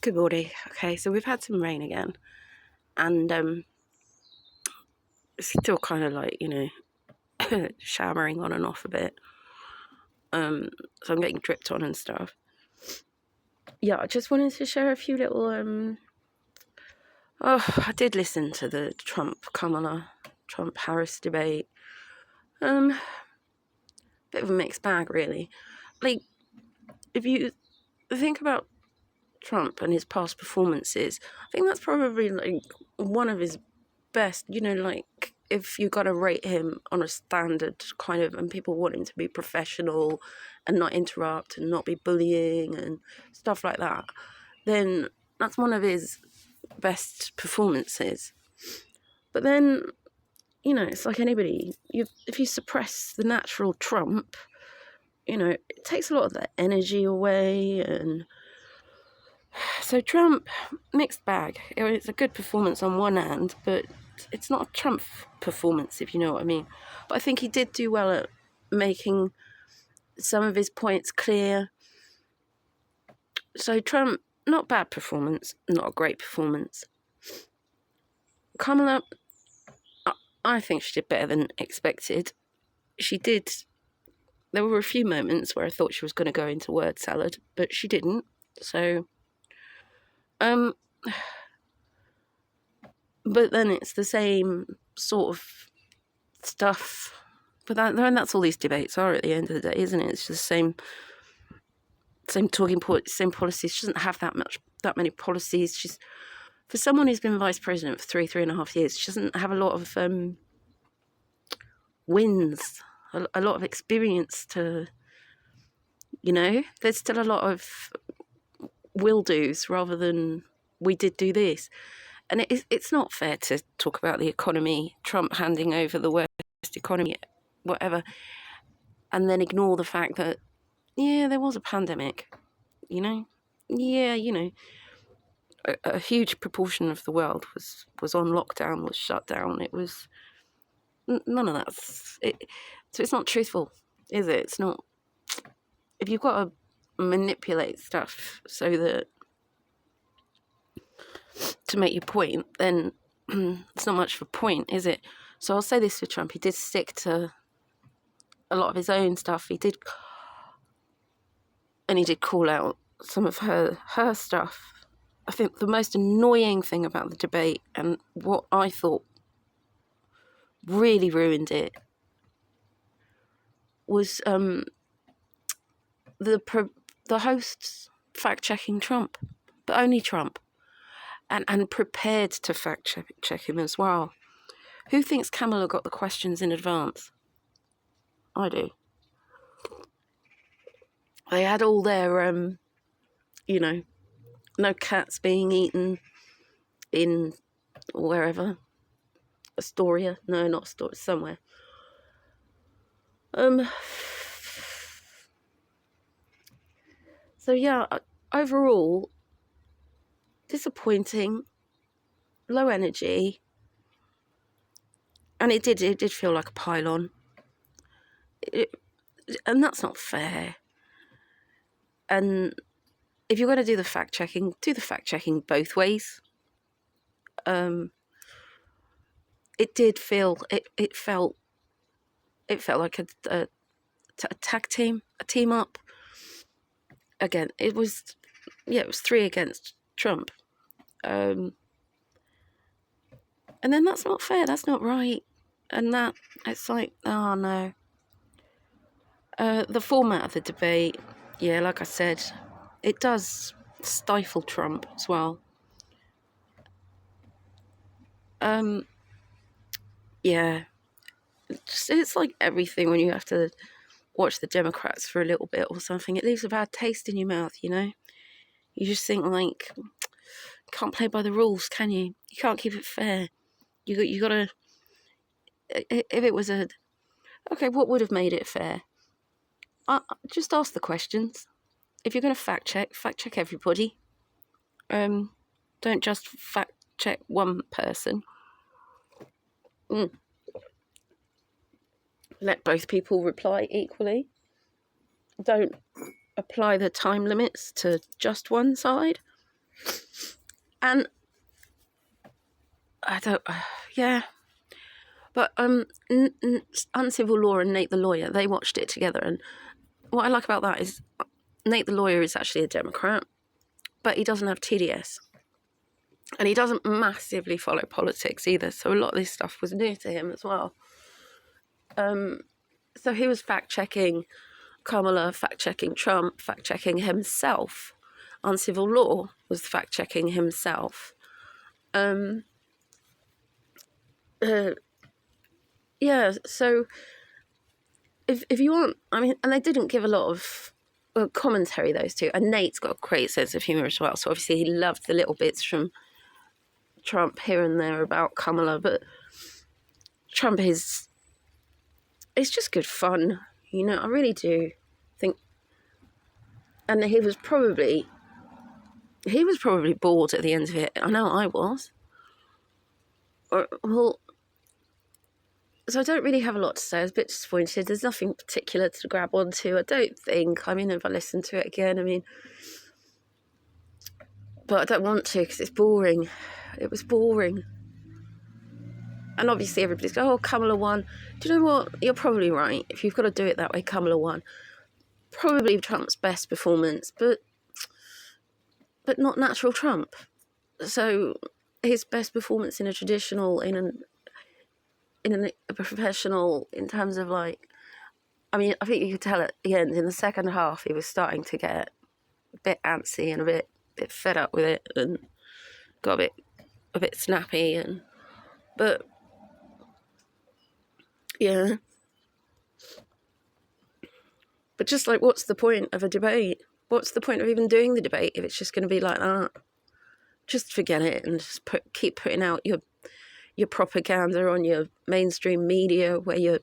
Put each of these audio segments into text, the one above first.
Good morning. Okay, so we've had some rain again, and it's still kind of like, showering on and off a bit. So I'm getting dripped on and stuff. Yeah, I just wanted to share a few little. I did listen to the Trump-Harris debate. Bit of a mixed bag, really. Like, if you think about Trump and his past performances, I think that's probably like one of his best. Like, if you got to rate him on a standard kind of, and people want him to be professional and not interrupt and not be bullying and stuff like that, then that's one of his best performances. But then, it's like anybody, if you suppress the natural Trump, it takes a lot of that energy away. And so Trump, mixed bag. It's a good performance on one hand, but it's not a Trump performance, if you know what I mean. But I think he did do well at making some of his points clear. So Trump, not bad performance, not a great performance. Kamala, I think she did better than expected. She did. There were a few moments where I thought she was going to go into word salad, but she didn't. So, but then it's the same sort of stuff. But that's all these debates are at the end of the day, isn't it? It's just the same talking points, same policies. She doesn't have that many policies. She's, for someone who's been vice president for 3.5 years, she doesn't have a lot of wins, a lot of experience to, there's still a lot of will do's rather than we did do this. And it's not fair to talk about the economy, Trump handing over the worst economy, whatever, and then ignore the fact that, there was a pandemic, a huge proportion of the world was on lockdown, was shut down. It was none of that. So it's not truthful, is it? It's not. If you've got to manipulate stuff so that to make your point, then it's not much of a point, is it? So I'll say this for Trump: he did stick to a lot of his own stuff. He did call out some of her stuff. I think the most annoying thing about the debate, and what I thought really ruined it, was the hosts fact-checking Trump, but only Trump, and prepared to fact-check him as well. Who thinks Kamala got the questions in advance? I do. They had all their, no cats being eaten in wherever. Astoria? No, not Astoria, somewhere. So yeah, overall, disappointing, low energy, and it did feel like a pile-on. And that's not fair. And if you're going to do the fact-checking, do the fact-checking both ways. It did feel, it felt like a tag team, a team up. Again, it was 3 against Trump. And then that's not fair, that's not right. And that, it's like, oh no. The format of the debate, like I said, it does stifle Trump as well. It's like everything when you have to watch the Democrats for a little bit or something. It leaves a bad taste in your mouth, You just think, like, can't play by the rules, can you? You can't keep it fair. You gotta. If it was what would have made it fair? Just ask the questions. If you're going to fact check everybody. Don't just fact check one person. Let both people reply equally. Don't apply the time limits to just one side. And I don't, yeah. But Uncivil Law and Nate the Lawyer, they watched it together. And what I like about that is Nate the Lawyer is actually a Democrat, but he doesn't have TDS. And he doesn't massively follow politics either. So a lot of this stuff was new to him as well. So he was fact-checking Kamala, fact-checking Trump, fact-checking himself. Uncivil Law was fact-checking himself. Yeah, so if you want, I mean, and they didn't give a lot of commentary, those two. And Nate's got a great sense of humour as well. So obviously he loved the little bits from Trump here and there about Kamala, but Trump it's just good fun, you know. I really do think, and he was probably bored at the end of it. I know I was. So I don't really have a lot to say. I was a bit disappointed. There's nothing particular to grab onto, I don't think. I mean, if I listen to it again, but I don't want to because it's boring. It was boring. And obviously everybody's going, oh, Kamala won. Do you know what? You're probably right. If you've got to do it that way, Kamala won. Probably Trump's best performance, but not natural Trump. So his best performance in a traditional, in a professional, in terms of I think you could tell at the end, in the second half, he was starting to get a bit antsy and a bit fed up with it and got a bit snappy. But yeah. But just what's the point of a debate? What's the point of even doing the debate if it's just going to be like that? Just forget it and just keep putting out your propaganda on your mainstream media where you're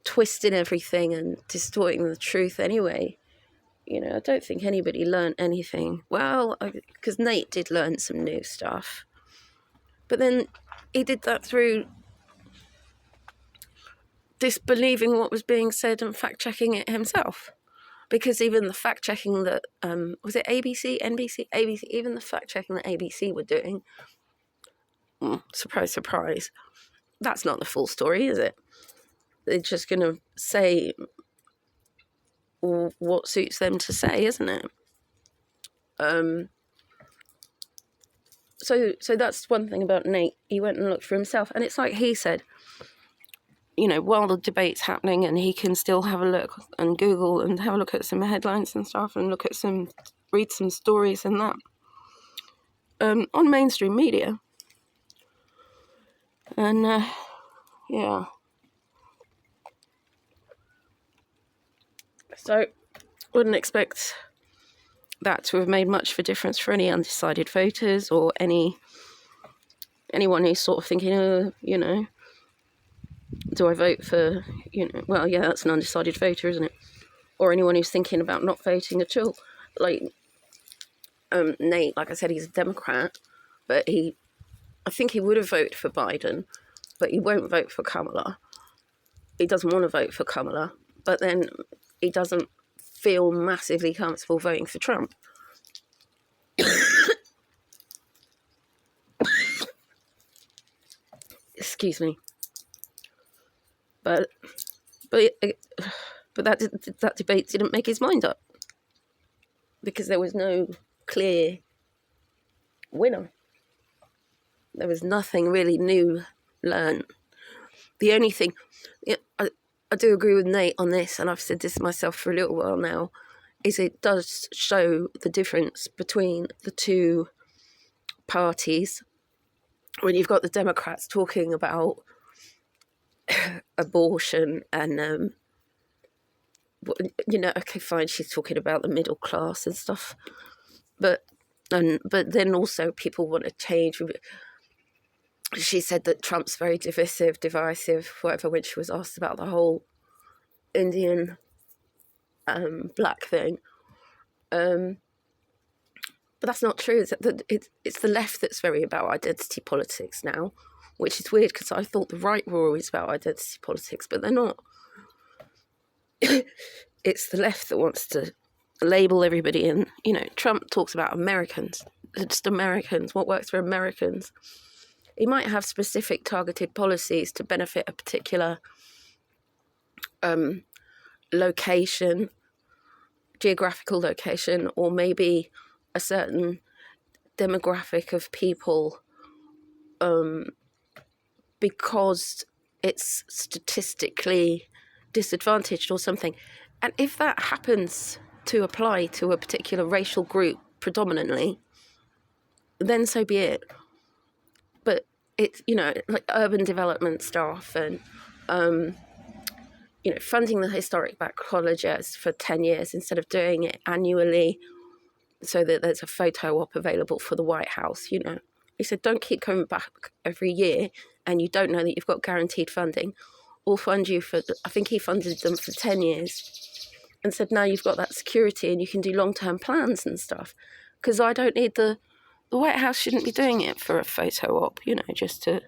twisting everything and distorting the truth anyway. You know, I don't think anybody learned anything. Well, because Nate did learn some new stuff. But then he did that through disbelieving what was being said and fact-checking it himself. Because even the fact-checking that, was it ABC, NBC, ABC, even the fact-checking that ABC were doing, surprise, surprise, that's not the full story, is it? They're just going to say what suits them to say, isn't it? So that's one thing about Nate. He went and looked for himself. And it's like he said, you know, while the debate's happening and he can still have a look and Google and have a look at some headlines and stuff and read some stories and that on mainstream media. And, yeah. So, wouldn't expect that to have made much of a difference for any undecided voters or anyone who's sort of thinking, you know, do I vote for, you know, well, yeah, that's an undecided voter, isn't it? Or anyone who's thinking about not voting at all. Nate, like I said, he's a Democrat, but I think he would have voted for Biden, but he won't vote for Kamala. He doesn't want to vote for Kamala, but then he doesn't feel massively comfortable voting for Trump. Excuse me. But that debate didn't make his mind up because there was no clear winner. There was nothing really new learned. The only thing, I do agree with Nate on this, and I've said this myself for a little while now, is it does show the difference between the two parties when you've got the Democrats talking about abortion and, you know, okay, fine, she's talking about the middle class and stuff, but then also people want to change. She said that Trump's very divisive, whatever, when she was asked about the whole Indian black thing. But that's not true. It's the left that's very about identity politics now, which is weird because I thought the right were always about identity politics, but they're not. it's the left that wants to label everybody in. Trump talks about Americans. It's just Americans. What works for Americans? He might have specific targeted policies to benefit a particular location, geographical location, or maybe a certain demographic of people, because it's statistically disadvantaged or something. And if that happens to apply to a particular racial group predominantly, then so be it. But it's, like urban development stuff and, funding the historic black colleges for 10 years instead of doing it annually so that there's a photo op available for the White House, He said, don't keep coming back every year and you don't know that you've got guaranteed funding. We'll fund you I think he funded them for 10 years and said, now you've got that security and you can do long-term plans and stuff. Because I don't need the White House shouldn't be doing it for a photo op, just to...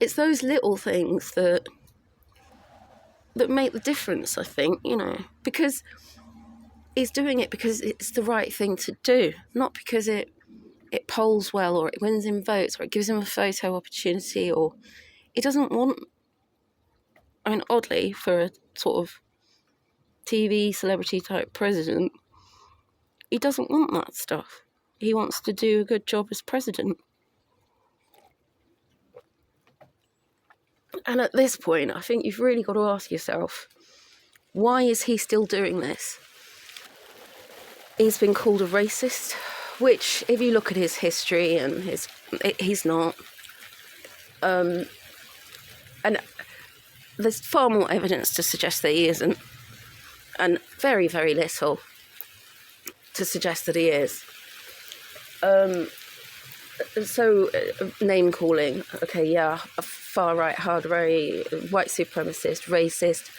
It's those little things that make the difference, I think, because he's doing it because it's the right thing to do, not because it polls well or it wins him votes or it gives him a photo opportunity, or he doesn't want... I mean, oddly, for a sort of TV celebrity type president, he doesn't want that stuff. He wants to do a good job as president. And at this point, I think you've really got to ask yourself, why is he still doing this? He's been called a racist, which, if you look at his history and he's not. And there's far more evidence to suggest that he isn't, and very, very little to suggest that he is. Name calling, okay, yeah, a far right, hard right, white supremacist, racist.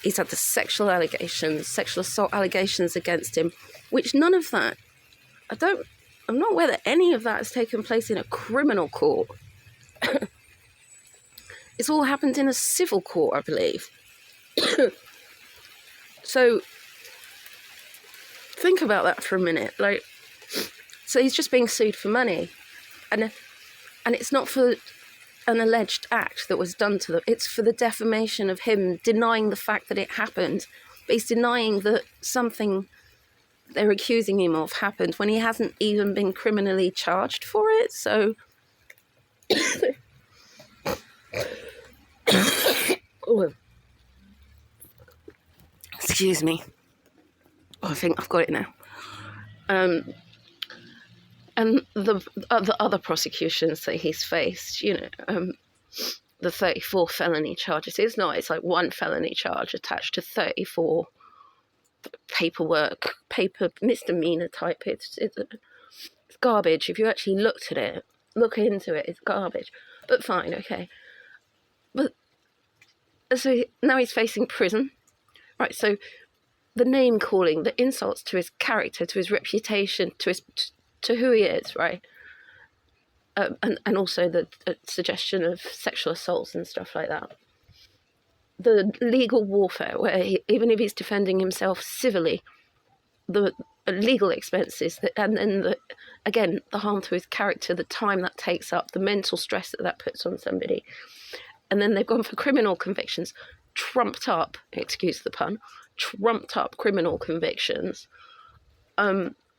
He's had the sexual assault allegations against him, which none of that, I'm not aware that any of that has taken place in a criminal court. It's all happened in a civil court, I believe. So think about that for a minute. So he's just being sued for money, and it's not for an alleged act that was done to them. It's for the defamation of him, denying the fact that it happened. But he's denying that something they're accusing him of happened when he hasn't even been criminally charged for it. So oh. Excuse me. I think I've got it now. And the other prosecutions that he's faced, the 34 felony charges. It's like one felony charge attached to 34 paper misdemeanor type. It's garbage. If you actually look into it, it's garbage. But fine, okay. But so now he's facing prison, right? So the name calling, the insults to his character, to his reputation, to who he is, right? And also the suggestion of sexual assaults and stuff like that. The legal warfare, where even if he's defending himself civilly, the legal expenses, and then again, the harm to his character, the time that takes up, the mental stress that puts on somebody. And then they've gone for criminal convictions, trumped up, excuse the pun, trumped up criminal convictions,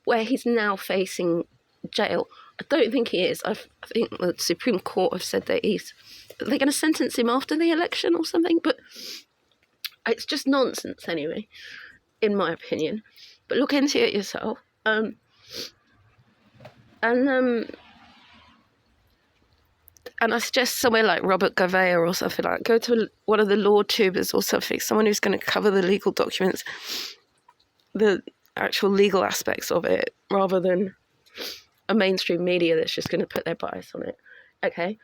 where he's now facing jail. I don't think he is. I think the Supreme Court have said that they're going to sentence him after the election or something, but it's just nonsense anyway, in my opinion. But look into it yourself. And I suggest somewhere like Robert Gouveia or something like that. Go to one of the law tubers or something, someone who's going to cover the legal documents, the actual legal aspects of it, rather than a mainstream media that's just going to put their bias on it. Okay.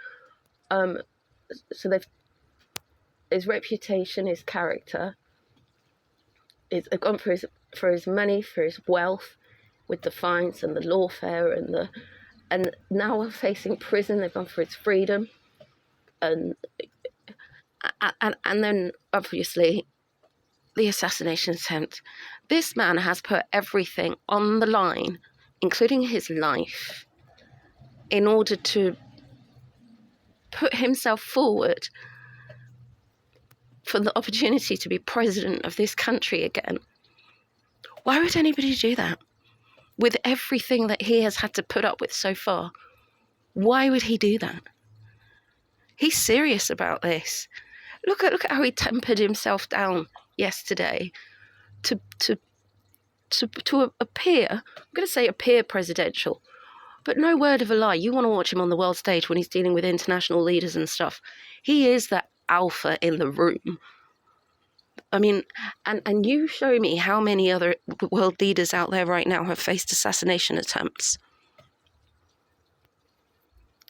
So his reputation, his character, they've gone for his money, for his wealth, with the fines and the lawfare and now we're facing prison. They've gone for his freedom, and then obviously the assassination attempt. This man has put everything on the line, including his life, in order to put himself forward for the opportunity to be president of this country again. Why would anybody do that? With everything that he has had to put up with so far, why would he do that? He's serious about this. Look at how he tempered himself down yesterday to appear, I'm going to say appear presidential, but no word of a lie. You want to watch him on the world stage when he's dealing with international leaders and stuff. He is the alpha in the room. I mean, and you show me how many other world leaders out there right now have faced assassination attempts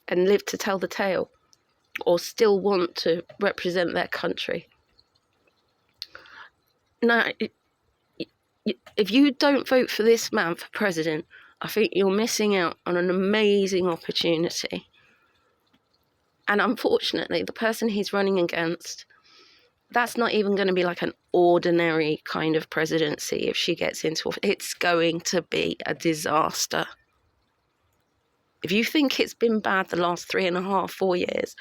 and lived to tell the tale, or still want to represent their country. Now, if you don't vote for this man for president, I think you're missing out on an amazing opportunity. And unfortunately, the person he's running against, that's not even going to be like an ordinary kind of presidency if she gets into office. It's going to be a disaster. If you think it's been bad the last 3.5, 4 years,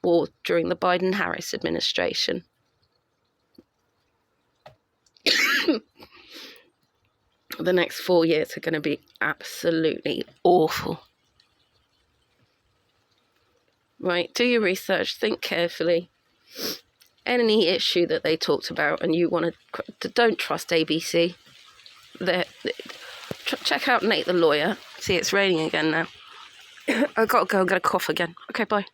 or during the Biden-Harris administration, the next 4 years are going to be absolutely awful. Right, do your research, think carefully. Any issue that they talked about and you want to, don't trust ABC. Check out Nate the Lawyer. See, it's raining again now. I've got to go and get a cough again. Okay, bye.